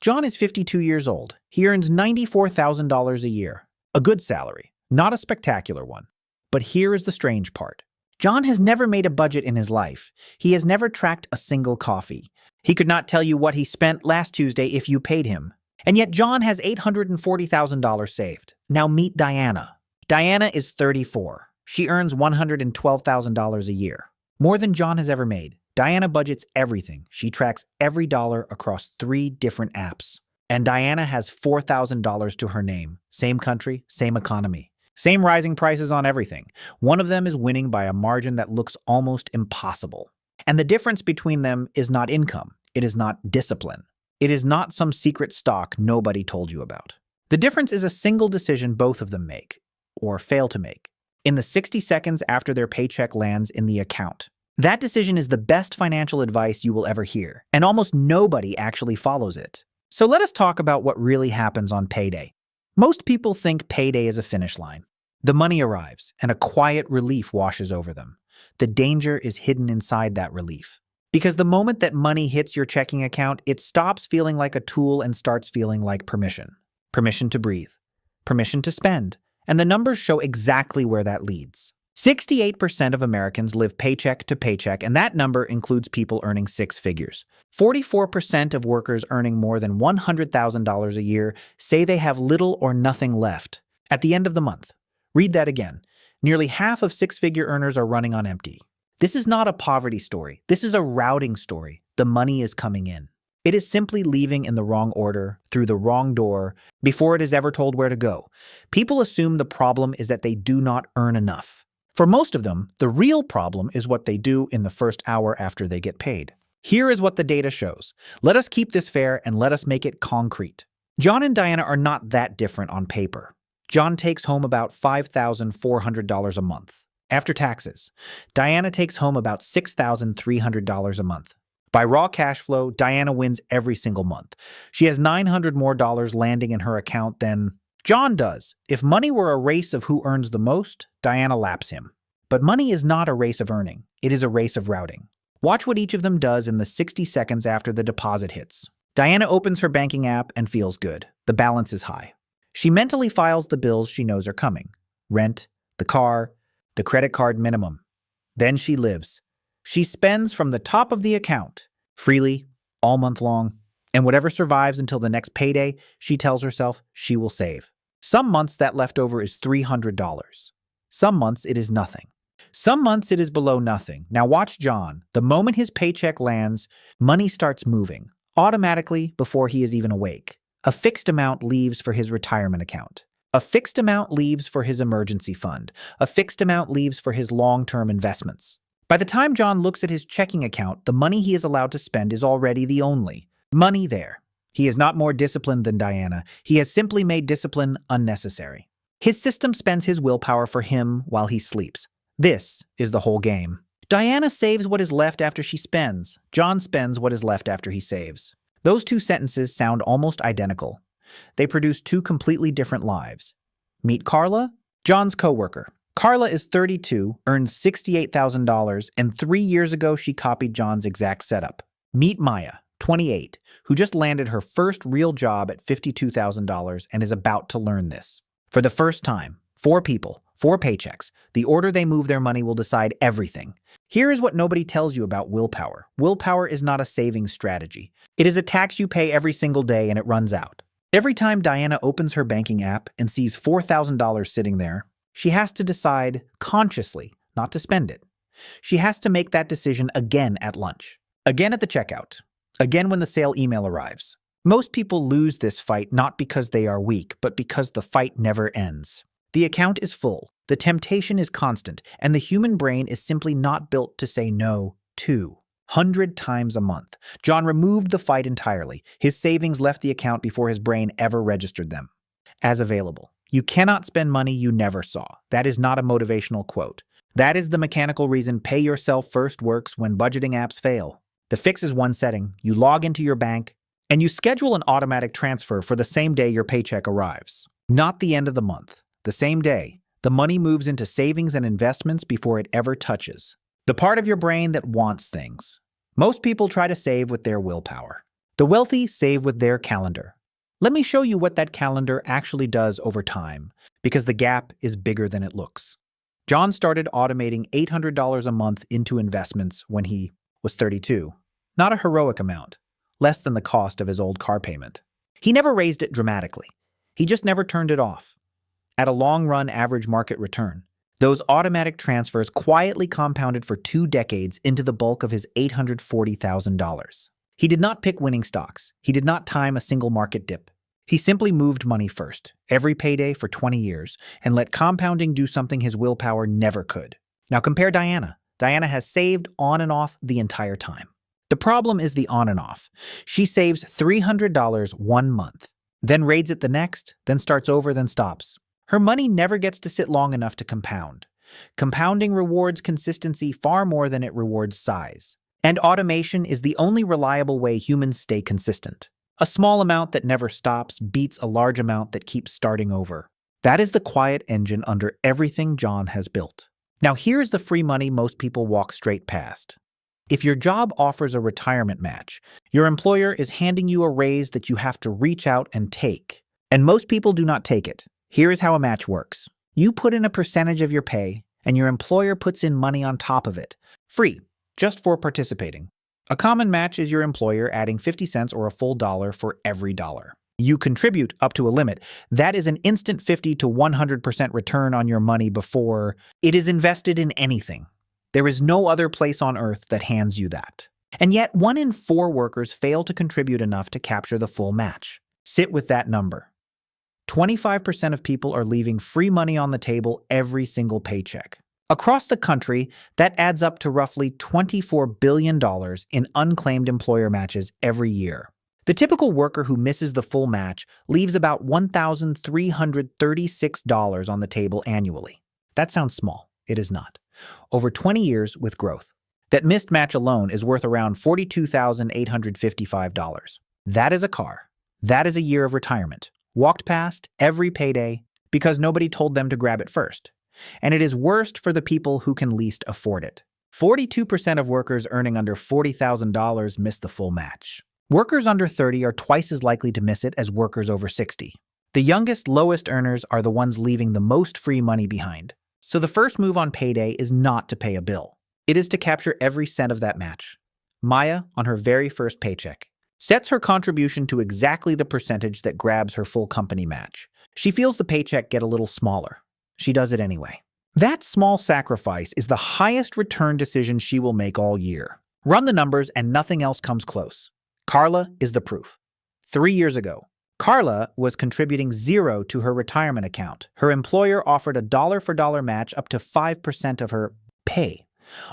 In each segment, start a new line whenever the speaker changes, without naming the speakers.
John is 52 years old. He earns $94,000 a year. A good salary, not a spectacular one. But here is the strange part. John has never made a budget in his life. He has never tracked a single coffee. He could not tell you what he spent last Tuesday if you paid him. And yet John has $840,000 saved. Now meet Diana. Diana is 34. She earns $112,000 a year. More than John has ever made. Diana budgets everything. She tracks every dollar across 3 different apps. And Diana has $4,000 to her name. Same country, same economy. Same rising prices on everything. One of them is winning by a margin that looks almost impossible. And the difference between them is not income. It is not discipline. It is not some secret stock nobody told you about. The difference is a single decision both of them make, or fail to make, in the 60 seconds after their paycheck lands in the account. That decision is the best financial advice you will ever hear, and almost nobody actually follows it. So let us talk about what really happens on payday. Most people think payday is a finish line. The money arrives, and a quiet relief washes over them. The danger is hidden inside that relief. Because the moment that money hits your checking account, it stops feeling like a tool and starts feeling like permission. Permission to breathe. Permission to spend. And the numbers show exactly where that leads. 68% of Americans live paycheck to paycheck, and that number includes people earning 6 figures. 44% of workers earning more than $100,000 a year say they have little or nothing left at the end of the month. Read that again. Nearly half of 6-figure earners are running on empty. This is not a poverty story. This is a routing story. The money is coming in. It is simply leaving in the wrong order, through the wrong door, before it is ever told where to go. People assume the problem is that they do not earn enough. For most of them, the real problem is what they do in the first hour after they get paid. Here is what the data shows. Let us keep this fair and let us make it concrete. John and Diana are not that different on paper. John takes home about $5,400 a month. After taxes, Diana takes home about $6,300 a month. By raw cash flow, Diana wins every single month. She has $900 more landing in her account than John does. If money were a race of who earns the most, Diana laps him. But money is not a race of earning. It is a race of routing. Watch what each of them does in the 60 seconds after the deposit hits. Diana opens her banking app and feels good. The balance is high. She mentally files the bills she knows are coming. Rent, the car, the credit card minimum. Then she lives. She spends from the top of the account, freely, all month long, and whatever survives until the next payday, she tells herself she will save. Some months that leftover is $300. Some months it is nothing. Some months it is below nothing. Now watch John. The moment his paycheck lands, money starts moving, automatically before he is even awake. A fixed amount leaves for his retirement account. A fixed amount leaves for his emergency fund. A fixed amount leaves for his long-term investments. By the time John looks at his checking account, the money he is allowed to spend is already the only money there. He is not more disciplined than Diana. He has simply made discipline unnecessary. His system spends his willpower for him while he sleeps. This is the whole game. Diana saves what is left after she spends. John spends what is left after he saves. Those 2 sentences sound almost identical. They produce 2 completely different lives. Meet Carla, John's coworker. Carla is 32, earns $68,000, and 3 years ago she copied John's exact setup. Meet Maya, 28, who just landed her first real job at $52,000 and is about to learn this. For the first time, 4 people, 4 paychecks. The order they move their money will decide everything. Here is what nobody tells you about willpower. Willpower is not a savings strategy. It is a tax you pay every single day and it runs out. Every time Diana opens her banking app and sees $4,000 sitting there, she has to decide consciously not to spend it. She has to make that decision again at lunch, again at the checkout, again when the sale email arrives. Most people lose this fight not because they are weak, but because the fight never ends. The account is full, the temptation is constant, and the human brain is simply not built to say no to. 100 times a month. John removed the fight entirely. His savings left the account before his brain ever registered them as available. You cannot spend money you never saw. That is not a motivational quote. That is the mechanical reason pay yourself first works when budgeting apps fail. The fix is one setting. You log into your bank, and you schedule an automatic transfer for the same day your paycheck arrives. Not the end of the month. The same day. The money moves into savings and investments before it ever touches the part of your brain that wants things. Most people try to save with their willpower. The wealthy save with their calendar. Let me show you what that calendar actually does over time, because the gap is bigger than it looks. John started automating $800 a month into investments when he was 32. Not a heroic amount, less than the cost of his old car payment. He never raised it dramatically. He just never turned it off. At a long-run average market return, those automatic transfers quietly compounded for 2 decades into the bulk of his $840,000. He did not pick winning stocks. He did not time a single market dip. He simply moved money first, every payday for 20 years, and let compounding do something his willpower never could. Now compare Diana. Diana has saved on and off the entire time. The problem is the on and off. She saves $300 one month, then raids it the next, then starts over, then stops. Her money never gets to sit long enough to compound. Compounding rewards consistency far more than it rewards size. And automation is the only reliable way humans stay consistent. A small amount that never stops beats a large amount that keeps starting over. That is the quiet engine under everything John has built. Now here's the free money most people walk straight past. If your job offers a retirement match, your employer is handing you a raise that you have to reach out and take. And most people do not take it. Here is how a match works. You put in a percentage of your pay, and your employer puts in money on top of it. Free, just for participating. A common match is your employer adding 50 cents or a full dollar for every dollar. You contribute up to a limit. That is an instant 50 to 100% return on your money before it is invested in anything. There is no other place on earth that hands you that. And yet, 1 in 4 workers fail to contribute enough to capture the full match. Sit with that number. 25% of people are leaving free money on the table every single paycheck. Across the country, that adds up to roughly $24 billion in unclaimed employer matches every year. The typical worker who misses the full match leaves about $1,336 on the table annually. That sounds small. It is not. Over 20 years with growth. That missed match alone is worth around $42,855. That is a car. That is a year of retirement. Walked past every payday because nobody told them to grab it first. And it is worst for the people who can least afford it. 42% of workers earning under $40,000 miss the full match. Workers under 30 are twice as likely to miss it as workers over 60. The youngest, lowest earners are the ones leaving the most free money behind. So the first move on payday is not to pay a bill. It is to capture every cent of that match. Maya, on her very first paycheck, sets her contribution to exactly the percentage that grabs her full company match. She feels the paycheck get a little smaller. She does it anyway. That small sacrifice is the highest return decision she will make all year. Run the numbers and nothing else comes close. Carla is the proof. 3 years ago, Carla was contributing 0 to her retirement account. Her employer offered a dollar-for-dollar match up to 5% of her pay.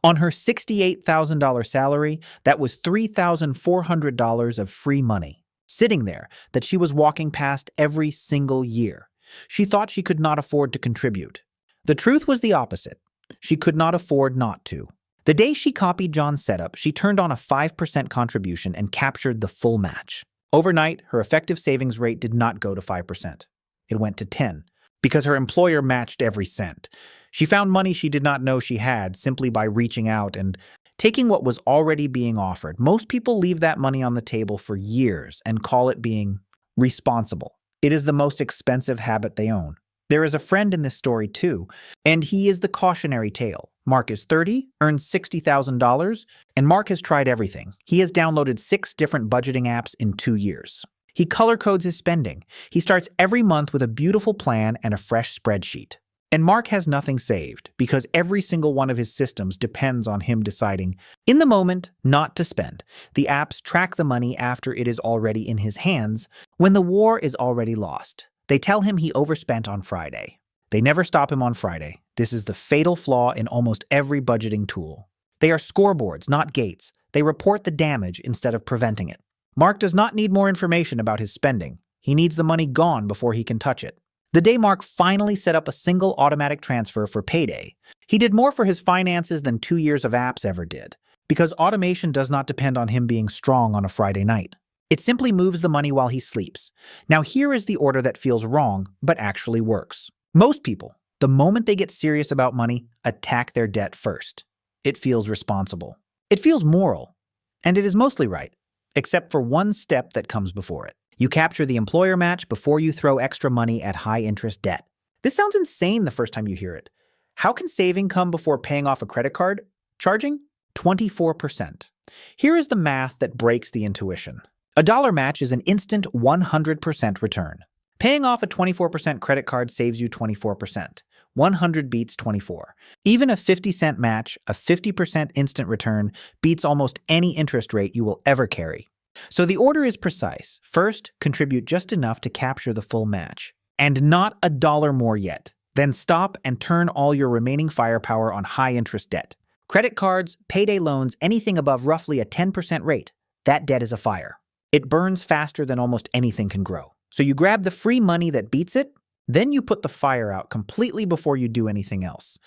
On her $68,000 salary, that was $3,400 of free money, sitting there that she was walking past every single year. She thought she could not afford to contribute. The truth was the opposite. She could not afford not to. The day she copied John's setup, she turned on a 5% contribution and captured the full match. Overnight, her effective savings rate did not go to 5%. It went to 10%, because her employer matched every cent. She found money she did not know she had simply by reaching out and taking what was already being offered. Most people leave that money on the table for years and call it being responsible. It is the most expensive habit they own. There is a friend in this story too, and he is the cautionary tale. Mark is 30, earns $60,000, and Mark has tried everything. He has downloaded 6 different budgeting apps in 2 years. He color codes his spending. He starts every month with a beautiful plan and a fresh spreadsheet. And Mark has nothing saved because every single one of his systems depends on him deciding, in the moment, not to spend. The apps track the money after it is already in his hands, when the war is already lost. They tell him he overspent on Friday. They never stop him on Friday. This is the fatal flaw in almost every budgeting tool. They are scoreboards, not gates. They report the damage instead of preventing it. Mark does not need more information about his spending. He needs the money gone before he can touch it. The day Mark finally set up a single automatic transfer for payday, he did more for his finances than 2 years of apps ever did, because automation does not depend on him being strong on a Friday night. It simply moves the money while he sleeps. Now here is the order that feels wrong, but actually works. Most people, the moment they get serious about money, attack their debt first. It feels responsible. It feels moral. And it is mostly right. except for one step that comes before it. You capture the employer match before you throw extra money at high-interest debt. This sounds insane the first time you hear it. How can saving come before paying off a credit card? Charging? 24%. Here is the math that breaks the intuition. A dollar match is an instant 100% return. Paying off a 24% credit card saves you 24%. 100 beats 24. Even a 50-cent match, a 50% instant return, beats almost any interest rate you will ever carry. So the order is precise. First, contribute just enough to capture the full match. And not a dollar more yet. Then stop and turn all your remaining firepower on high-interest debt. Credit cards, payday loans, anything above roughly a 10% rate. That debt is a fire. It burns faster than almost anything can grow. So you grab the free money that beats it, then you put the fire out completely before you do anything else.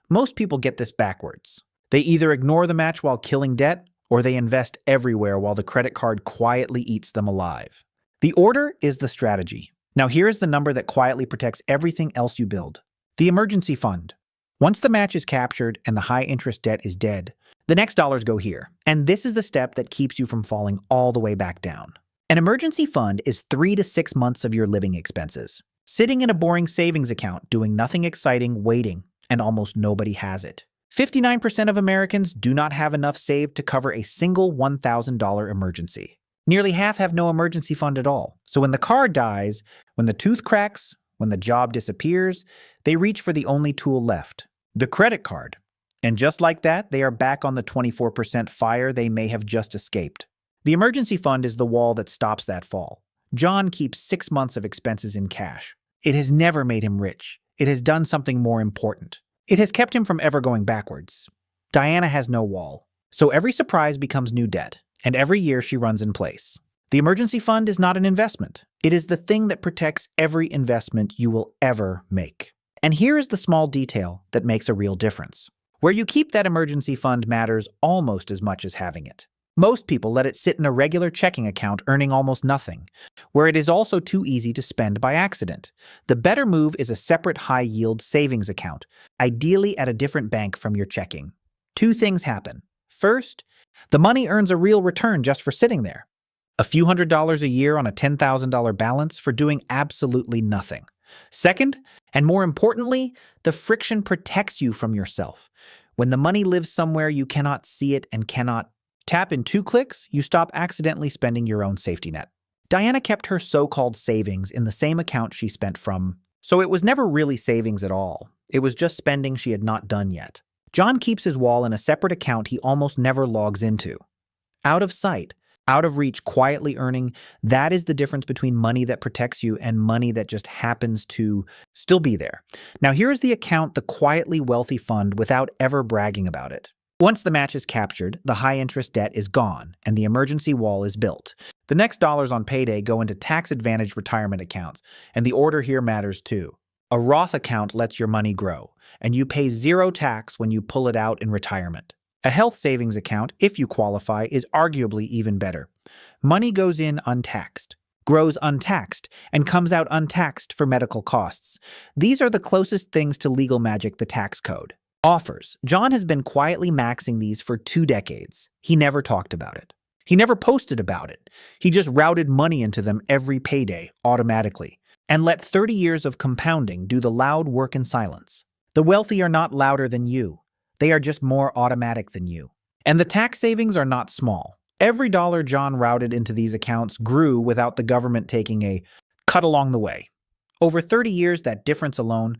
Most people get this backwards. They either ignore the match while killing debt, or they invest everywhere while the credit card quietly eats them alive. The order is the strategy. Now here's the number that quietly protects everything else you build. The emergency fund. Once the match is captured and the high-interest debt is dead, the next dollars go here. And this is the step that keeps you from falling all the way back down. An emergency fund is 3 to 6 months of your living expenses. Sitting in a boring savings account, doing nothing exciting, waiting, and almost nobody has it. 59% of Americans do not have enough saved to cover a single $1,000 emergency. Nearly half have no emergency fund at all. So when the car dies, when the tooth cracks, when the job disappears, they reach for the only tool left, the credit card. And just like that, they are back on the 24% fire they may have just escaped. The emergency fund is the wall that stops that fall. John keeps 6 months of expenses in cash. It has never made him rich. It has done something more important. It has kept him from ever going backwards. Diana has no wall. So every surprise becomes new debt, and every year she runs in place. The emergency fund is not an investment. It is the thing that protects every investment you will ever make. And here is the small detail that makes a real difference. Where you keep that emergency fund matters almost as much as having it. Most people let it sit in a regular checking account earning almost nothing, where it is also too easy to spend by accident. The better move is a separate high-yield savings account, ideally at a different bank from your checking. 2 things happen. First, the money earns a real return just for sitting there. A few $100s a year on a $10,000 balance for doing absolutely nothing. Second, and more importantly, the friction protects you from yourself. When the money lives somewhere you cannot see it and cannot tap in 2 clicks, you stop accidentally spending your own safety net. Diana kept her so-called savings in the same account she spent from, so it was never really savings at all. It was just spending she had not done yet. John keeps his wall in a separate account he almost never logs into. Out of sight, out of reach, quietly earning, that is the difference between money that protects you and money that just happens to still be there. Now here is the account, the quietly wealthy fund, without ever bragging about it. Once the match is captured, the high-interest debt is gone, and the emergency wall is built. The next dollars on payday go into tax-advantaged retirement accounts, and the order here matters too. A Roth account lets your money grow, and you pay 0 tax when you pull it out in retirement. A health savings account, if you qualify, is arguably even better. Money goes in untaxed, grows untaxed, and comes out untaxed for medical costs. These are the closest things to legal magic the tax code offers. John has been quietly maxing these for 2 decades. He never talked about it. He never posted about it. He just routed money into them every payday, automatically, and let 30 years of compounding do the loud work in silence. The wealthy are not louder than you. They are just more automatic than you. And the tax savings are not small. Every dollar John routed into these accounts grew without the government taking a cut along the way. Over 30 years, that difference alone,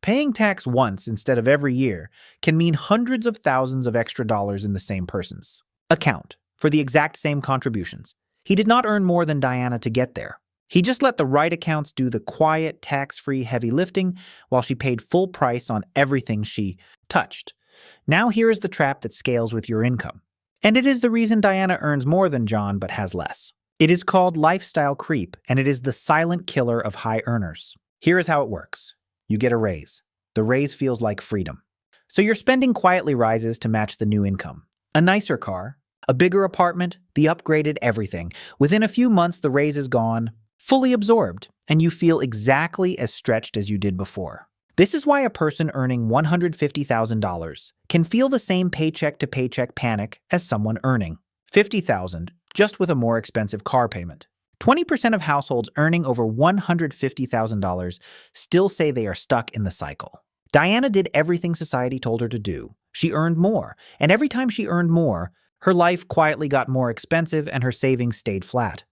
paying tax once instead of every year, can mean hundreds of thousands of extra dollars in the same person's account for the exact same contributions. He did not earn more than Diana to get there. He just let the right accounts do the quiet, tax-free heavy lifting while she paid full price on everything she touched. Now here is the trap that scales with your income. And it is the reason Diana earns more than John but has less. It is called lifestyle creep, and it is the silent killer of high earners. Here is how it works. You get a raise. The raise feels like freedom. So your spending quietly rises to match the new income. A nicer car, a bigger apartment, the upgraded everything. Within a few months, the raise is gone, fully absorbed, and you feel exactly as stretched as you did before. This is why a person earning $150,000 can feel the same paycheck-to-paycheck panic as someone earning $50,000 just with a more expensive car payment. 20% of households earning over $150,000 still say they are stuck in the cycle. Diana did everything society told her to do. She earned more, and every time she earned more, her life quietly got more expensive and her savings stayed flat.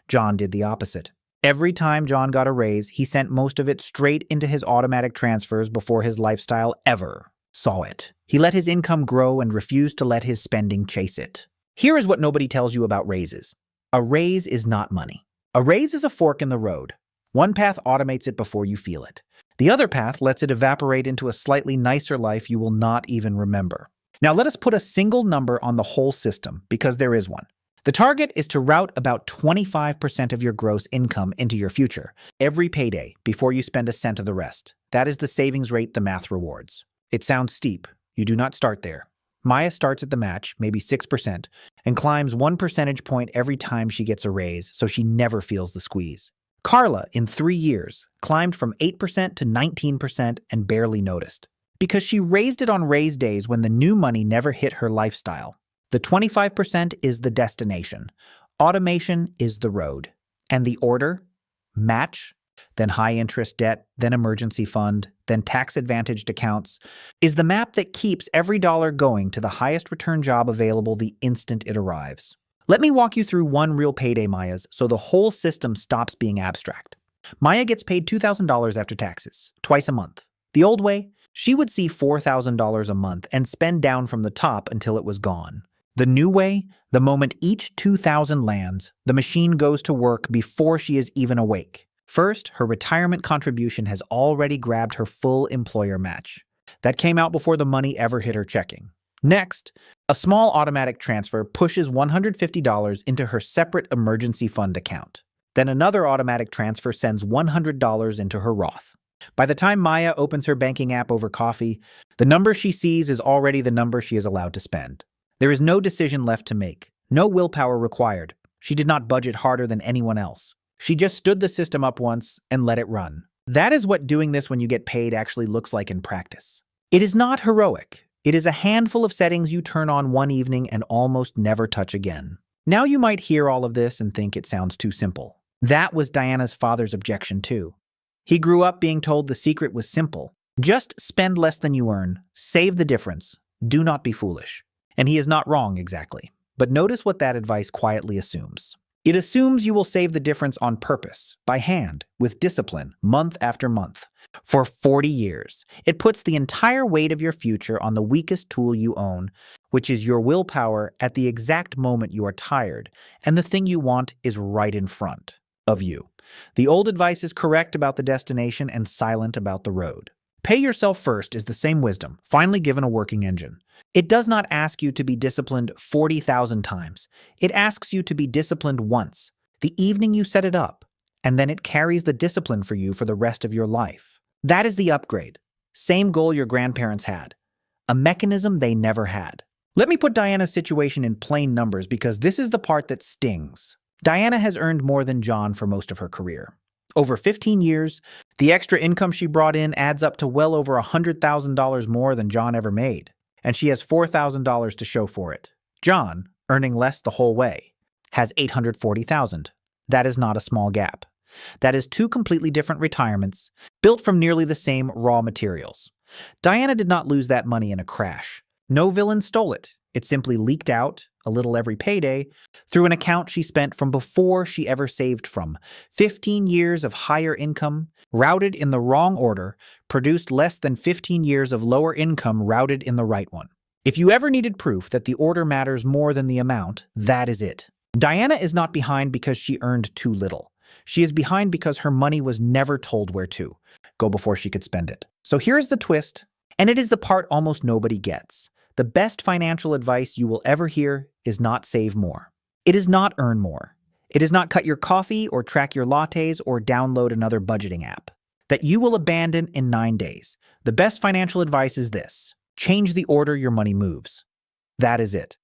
John did the opposite. Every time John got a raise, he sent most of it straight into his automatic transfers before his lifestyle ever saw it. He let his income grow and refused to let his spending chase it. Here is what nobody tells you about raises. A raise is not money. A raise is a fork in the road. One path automates it before you feel it. The other path lets it evaporate into a slightly nicer life you will not even remember. Now let us put a single number on the whole system, because there is one. The target is to route about 25% of your gross income into your future every payday before you spend a cent of the rest. That is the savings rate the math rewards. It sounds steep. You do not start there. Maya starts at the match, maybe 6%, and climbs 1 percentage point every time she gets a raise, so she never feels the squeeze. Carla, in 3 years, climbed from 8% to 19% and barely noticed, because she raised it on raise days when the new money never hit her lifestyle. The 25% is the destination. Automation is the road. And the order? Match, then high-interest debt, then emergency fund, then tax-advantaged accounts, is the map that keeps every dollar going to the highest return job available the instant it arrives. Let me walk you through one real payday, Maya's, so the whole system stops being abstract. Maya gets paid $2,000 after taxes, twice a month. The old way, she would see $4,000 a month and spend down from the top until it was gone. The new way, the moment each $2,000 lands, the machine goes to work before she is even awake. First, her retirement contribution has already grabbed her full employer match. That came out before the money ever hit her checking. Next, a small automatic transfer pushes $150 into her separate emergency fund account. Then another automatic transfer sends $100 into her Roth. By the time Maya opens her banking app over coffee, the number she sees is already the number she is allowed to spend. There is no decision left to make, no willpower required. She did not budget harder than anyone else. She just stood the system up once and let it run. That is what doing this when you get paid actually looks like in practice. It is not heroic. It is a handful of settings you turn on one evening and almost never touch again. Now you might hear all of this and think it sounds too simple. That was Diana's father's objection too. He grew up being told the secret was simple. Just spend less than you earn. Save the difference. Do not be foolish. And he is not wrong exactly. But notice what that advice quietly assumes. It assumes you will save the difference on purpose, by hand, with discipline, month after month, for 40 years. It puts the entire weight of your future on the weakest tool you own, which is your willpower at the exact moment you are tired, and the thing you want is right in front of you. The old advice is correct about the destination and silent about the road. Pay yourself first is the same wisdom, finally given a working engine. It does not ask you to be disciplined 40,000 times. It asks you to be disciplined once, the evening you set it up, and then it carries the discipline for you for the rest of your life. That is the upgrade. Same goal your grandparents had. A mechanism they never had. Let me put Diana's situation in plain numbers because this is the part that stings. Diana has earned more than John for most of her career. Over 15 years, the extra income she brought in adds up to well over $100,000 more than John ever made, and she has $4,000 to show for it. John, earning less the whole way, has $840,000. That is not a small gap. That is 2 completely different retirements, built from nearly the same raw materials. Diana did not lose that money in a crash. No villain stole it. It simply leaked out, a little every payday, through an account she spent from before she ever saved from. 15 years of higher income, routed in the wrong order, produced less than 15 years of lower income routed in the right one. If you ever needed proof that the order matters more than the amount, that is it. Diana is not behind because she earned too little. She is behind because her money was never told where to go before she could spend it. So here's the twist, and it is the part almost nobody gets. The best financial advice you will ever hear is not save more. It is not earn more. It is not cut your coffee or track your lattes or download another budgeting app that you will abandon in 9 days. The best financial advice is this: change the order your money moves. That is it.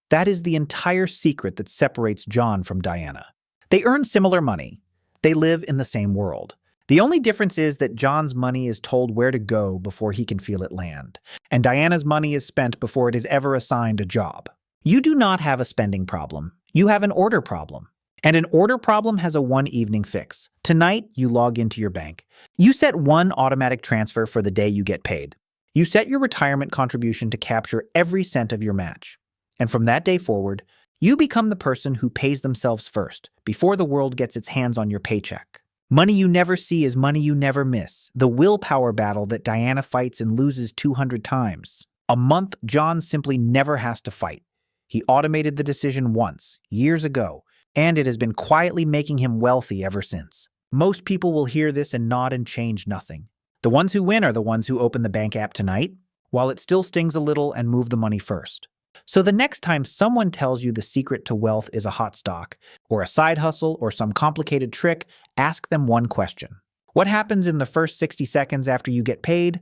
That is the entire secret that separates John from Diana. They earn similar money. They live in the same world. The only difference is that John's money is told where to go before he can feel it land, and Diana's money is spent before it is ever assigned a job. You do not have a spending problem. You have an order problem. And an order problem has a one-evening fix. Tonight, you log into your bank. You set one automatic transfer for the day you get paid. You set your retirement contribution to capture every cent of your match. And from that day forward, you become the person who pays themselves first, before the world gets its hands on your paycheck. Money you never see is money you never miss. The willpower battle that Diana fights and loses 200 times. A month John simply never has to fight. He automated the decision once, years ago, and it has been quietly making him wealthy ever since. Most people will hear this and nod and change nothing. The ones who win are the ones who open the bank app tonight, while it still stings a little, and move the money first. So the next time someone tells you the secret to wealth is a hot stock, or a side hustle, or some complicated trick, ask them one question. What happens in the first 60 seconds after you get paid?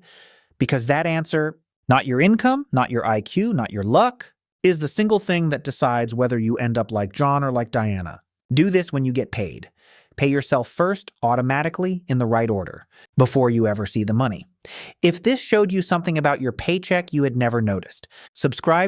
Because that answer, not your income, not your IQ, not your luck, is the single thing that decides whether you end up like John or like Diana. Do this when you get paid. Pay yourself first, automatically, in the right order, before you ever see the money. If this showed you something about your paycheck you had never noticed, subscribe